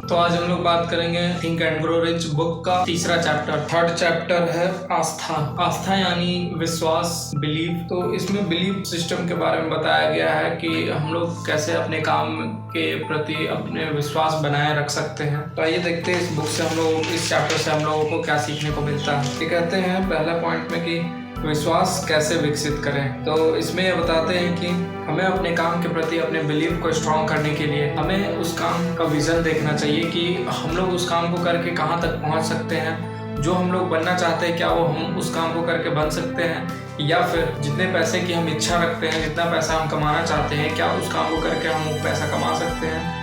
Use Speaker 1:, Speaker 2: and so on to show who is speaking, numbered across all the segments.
Speaker 1: तो आज हम लोग बात करेंगे think and grow rich book का तीसरा चैप्टर। थर्ड चैप्टर है आस्था। आस्था यानी विश्वास, बिलीव। तो इसमें बिलीव सिस्टम के बारे में बताया गया है कि हम लोग कैसे अपने काम के प्रति अपने विश्वास बनाए रख सकते हैं। तो आइए देखते हैं इस बुक से हम लोग, इस चैप्टर से हम लोगों को क्या सीखने को मिलता है। ये कहते हैं पहला पॉइंट में कि विश्वास कैसे विकसित करें। तो इसमें ये बताते हैं कि हमें अपने काम के प्रति अपने बिलीव को स्ट्रॉन्ग करने के लिए हमें उस काम का विजन देखना चाहिए कि हम लोग उस काम को करके कहाँ तक पहुँच सकते हैं। जो हम लोग बनना चाहते हैं क्या वो हम उस काम को करके बन सकते हैं, या फिर जितने पैसे की हम इच्छा रखते हैं, जितना पैसा हम कमाना चाहते हैं, क्या उस काम को करके हम वो पैसा कमा सकते हैं।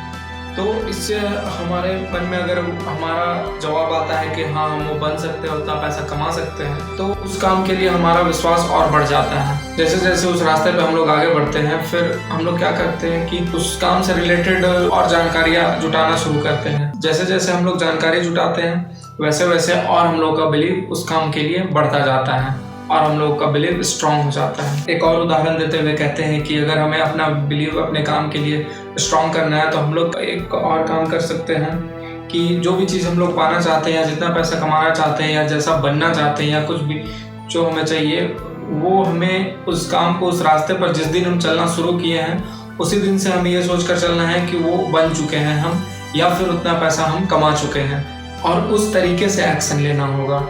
Speaker 1: तो इससे हमारे मन में अगर हमारा जवाब आता है कि हाँ हम वो बन सकते हैं, उतना पैसा कमा सकते हैं, तो उस काम के लिए हमारा विश्वास और बढ़ जाता है। जैसे जैसे उस रास्ते पे हम लोग आगे बढ़ते हैं, फिर हम लोग क्या करते हैं कि उस काम से रिलेटेड और जानकारियाँ जुटाना शुरू करते हैं। जैसे जैसे हम लोग जानकारी जुटाते हैं वैसे वैसे और हम लोग का बिलीव उस काम के लिए बढ़ता जाता है और हम लोग का बिलीव स्ट्रांग हो जाता है। एक और उदाहरण देते हुए कहते हैं कि अगर हमें अपना बिलीव अपने काम के लिए स्ट्रांग करना है तो हम लोग एक और काम कर सकते हैं कि जो भी चीज़ हम लोग पाना चाहते हैं या जितना पैसा कमाना चाहते हैं या जैसा बनना चाहते हैं या कुछ भी जो हमें चाहिए, वो हमें उस काम को, उस रास्ते पर जिस दिन हम चलना शुरू किए हैं उसी दिन से हमें ये सोच कर चलना है कि वो बन चुके हैं हम, या फिर उतना पैसा हम कमा चुके हैं, और उस तरीके से एक्शन लेना होगा।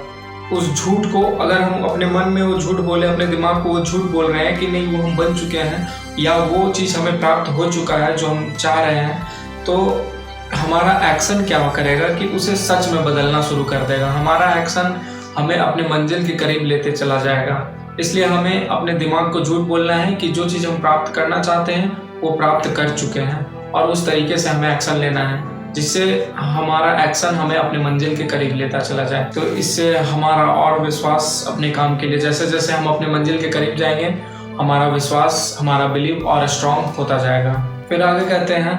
Speaker 1: उस झूठ को, अगर हम अपने मन में वो झूठ बोले, अपने दिमाग को वो झूठ बोल रहे हैं कि नहीं वो हम बन चुके हैं या वो चीज़ हमें प्राप्त हो चुका है जो हम चाह रहे हैं, तो हमारा एक्शन क्या करेगा कि उसे सच में बदलना शुरू कर देगा। हमारा एक्शन हमें अपने मंजिल के करीब लेते चला जाएगा। इसलिए हमें अपने दिमाग को झूठ बोलना है कि जो चीज़ हम प्राप्त करना चाहते हैं वो प्राप्त कर चुके हैं, और उस तरीके से हमें एक्शन लेना है जिससे हमारा एक्शन हमें अपने मंजिल के करीब लेता चला जाए। तो इससे हमारा और विश्वास अपने काम के लिए, जैसे जैसे हम अपने मंजिल के करीब जाएंगे हमारा विश्वास, हमारा बिलीव और स्ट्रॉन्ग होता जाएगा। फिर आगे कहते हैं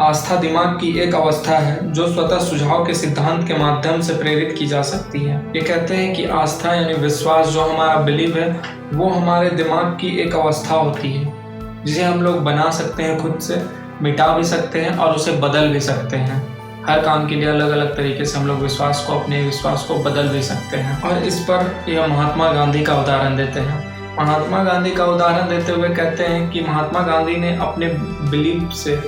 Speaker 1: आस्था दिमाग की एक अवस्था है जो स्वतः सुझाव के सिद्धांत के माध्यम से प्रेरित की जा सकती है। ये कहते हैं कि आस्था यानी विश्वास, जो हमारा बिलीव है, वो हमारे दिमाग की एक अवस्था होती है जिसे हम लोग बना सकते हैं, खुद से मिटा भी सकते हैं और उसे बदल भी सकते हैं। हर काम के लिए अलग अलग तरीके से हम लोग विश्वास को, अपने विश्वास को बदल भी सकते हैं। और इस पर यह महात्मा गांधी का उदाहरण देते हैं। महात्मा गांधी का उदाहरण देते हुए कहते हैं कि महात्मा गांधी ने अपने बिलीव से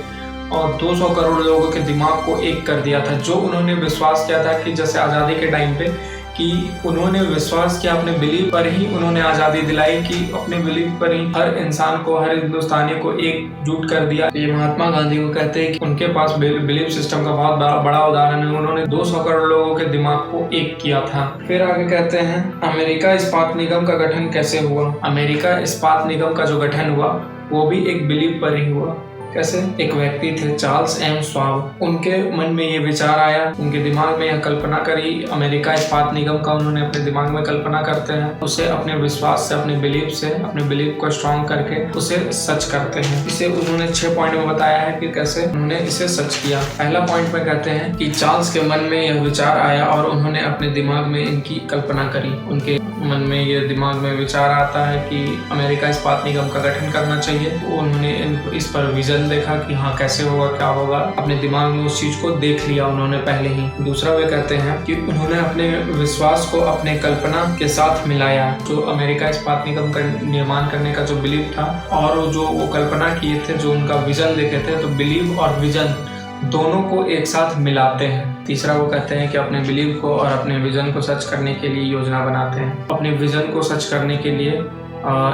Speaker 1: और 200 करोड़ लोगों के दिमाग को एक कर दिया था। जो उन्होंने विश्वास किया था कि जैसे आज़ादी के टाइम पे कि उन्होंने विश्वास किया, अपने बिलीव पर ही उन्होंने आज़ादी दिलाई, कि अपने बिलीव पर ही हर इंसान को, हर हिंदुस्तानी को एकजुट कर दिया। ये महात्मा गांधी को कहते हैं कि उनके पास बिलीव सिस्टम का बहुत बड़ा उदाहरण है। उन्होंने 200 करोड़ लोगों के दिमाग को एक किया था। फिर आगे कहते हैं अमेरिका इस्पात निगम का गठन कैसे हुआ। अमेरिका इस्पात निगम का जो गठन हुआ वो भी एक बिलीव पर ही हुआ। कैसे? एक व्यक्ति थे चार्ल्स एम श्वाब, उनके मन में ये विचार आया, उनके दिमाग में यह कल्पना करी। अमेरिका इस्पात निगम का उन्होंने अपने दिमाग में कल्पना करते हैं, उसे अपने विश्वास से, अपने बिलीव से, अपने बिलीव को स्ट्रॉन्ग करके उसे सच करते हैं। इसे उन्होंने 6 पॉइंट में बताया है कि कैसे उन्होंने इसे सच किया। पहला पॉइंट में कहते हैं कि चार्ल्स के मन में यह विचार आया और उन्होंने अपने दिमाग में इनकी कल्पना करी। उनके मन में ये दिमाग में विचार आता है कि अमेरिका इस्पात निगम का गठन करना चाहिए। उन्होंने इस पर विजन देखा कि हाँ कैसे होगा, क्या होगा। अपने दिमाग में उस चीज को देख लिया उन्होंने पहले ही। दूसरा वे कहते हैं कि उन्होंने अपने विश्वास को अपने कल्पना के साथ मिलाया। जो अमेरिका इस्पात निगम का निर्माण करने का जो बिलीव था और जो वो कल्पना किए थे, जो उनका विजन देखे थे, तो बिलीव और विजन दोनों को एक साथ मिलाते हैं। तीसरा वो कहते हैं कि अपने बिलीव को और अपने विजन को सच करने के लिए योजना बनाते हैं। अपने विजन को सच करने के लिए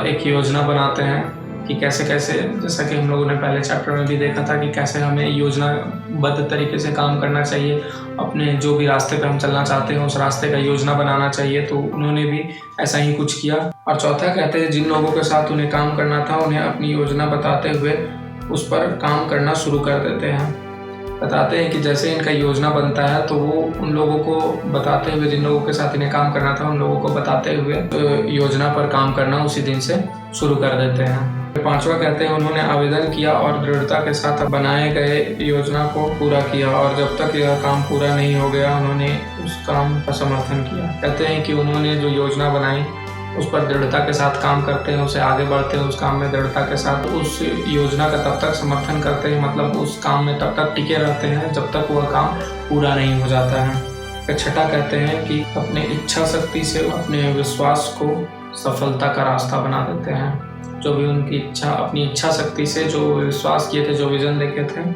Speaker 1: एक योजना बनाते हैं कि कैसे कैसे, जैसा कि हम लोगों ने पहले चैप्टर में भी देखा था कि कैसे हमें योजनाबद्ध तरीके से काम करना चाहिए। अपने जो भी रास्ते पे हम चलना चाहते हैं उस रास्ते का योजना बनाना चाहिए। तो उन्होंने भी ऐसा ही कुछ किया। और चौथा कहते हैं जिन लोगों के साथ उन्हें काम करना था उन्हें अपनी योजना बताते हुए उस पर काम करना शुरू कर देते हैं। बताते हैं कि जैसे इनका योजना बनता है तो वो उन लोगों को बताते हुए, जिन लोगों के साथ इन्हें काम करना था उन लोगों को बताते हुए योजना पर काम करना उसी दिन से शुरू कर देते हैं। पांचवा कहते हैं उन्होंने आवेदन किया और दृढ़ता के साथ बनाए गए योजना को पूरा किया, और जब तक यह काम पूरा नहीं हो गया उन्होंने उस काम का समर्थन किया। कहते हैं कि उन्होंने जो योजना बनाई उस पर दृढ़ता के साथ काम करते हैं, उसे आगे बढ़ते हैं उस काम में दृढ़ता के साथ, उस योजना का तब तक समर्थन करते हैं, मतलब उस काम में तब तक टिके रहते हैं जब तक वह काम पूरा नहीं हो जाता है। फिर छठा कहते हैं कि अपने इच्छा शक्ति से अपने विश्वास को सफलता का रास्ता बना देते हैं। जो भी उनकी इच्छा, अपनी इच्छा शक्ति से जो विश्वास किए थे, जो विजन देखे थे,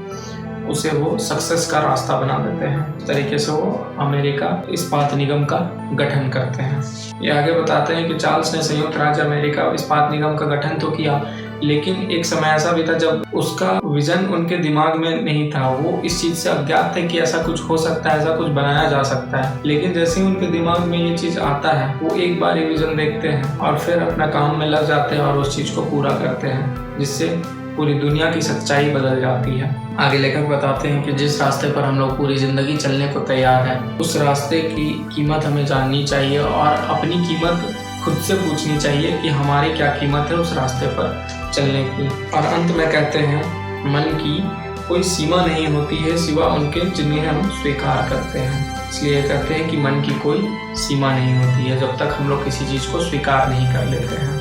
Speaker 1: उसे वो सक्सेस का रास्ता बना देते हैं। इस तरीके से वो अमेरिका इस्पात निगम का गठन करते हैं। ये आगे बताते हैं कि चार्ल्स ने संयुक्त राज्य अमेरिका इस्पात निगम का गठन तो किया, लेकिन एक समय ऐसा भी था जब उसका विजन उनके दिमाग में नहीं था। वो इस चीज़ से अज्ञात थे कि ऐसा कुछ हो सकता है, ऐसा कुछ बनाया जा सकता है। लेकिन जैसे ही उनके दिमाग में ये चीज़ आता है, वो एक बार ये विजन देखते हैं और फिर अपना काम में लग जाते हैं और उस चीज़ को पूरा करते हैं, जिससे पूरी दुनिया की सच्चाई बदल जाती है। आगे लेखक बताते हैं कि जिस रास्ते पर हम लोग पूरी ज़िंदगी चलने को तैयार हैं, उस रास्ते की कीमत हमें जाननी चाहिए और अपनी कीमत खुद से पूछनी चाहिए कि हमारी क्या कीमत है उस रास्ते पर चलने की। और अंत में कहते हैं, मन की कोई सीमा नहीं होती है सिवा उनके जिन्हें हम स्वीकार करते हैं। इसलिए कहते हैं कि मन की कोई सीमा नहीं होती है जब तक हम लोग किसी चीज़ को स्वीकार नहीं कर लेते हैं।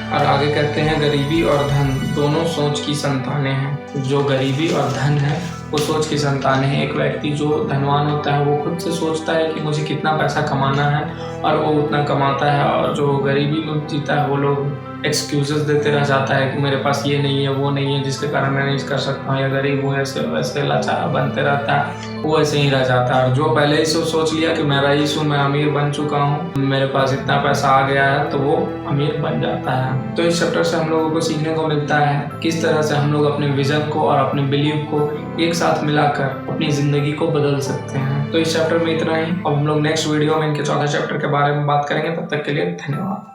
Speaker 1: और आगे कहते हैं, गरीबी और धन दोनों सोच की संतानें हैं। जो गरीबी और धन है वो सोच की संतानें हैं। एक व्यक्ति जो धनवान होता है वो खुद से सोचता है कि मुझे कितना पैसा कमाना है और वो उतना कमाता है, और जो गरीबी में जीता है वो लोग एक्सक्यूजेस देते रह जाता है कि मेरे पास ये नहीं है, वो नहीं है, जिसके कारण मैं नहीं कर सकता हूँ, या गरीब हूँ, ऐसे वैसे लाचार बनते रहता है, वो ऐसे ही रह जाता है। और जो पहले ही सोच लिया कि मैं रईस हूँ, मैं अमीर बन चुका हूँ, मेरे पास इतना पैसा आ गया है, तो वो अमीर बन जाता है। तो इस चैप्टर से हम लोगों को सीखने को मिलता है किस तरह से हम लोग अपने विजन को और अपने बिलीव को एक साथ मिलाकर अपनी ज़िंदगी को बदल सकते हैं। तो इस चैप्टर में इतना ही। अब हम लोग नेक्स्ट वीडियो में इनके चौथे चैप्टर के बारे में बात करेंगे। तब तक के लिए धन्यवाद।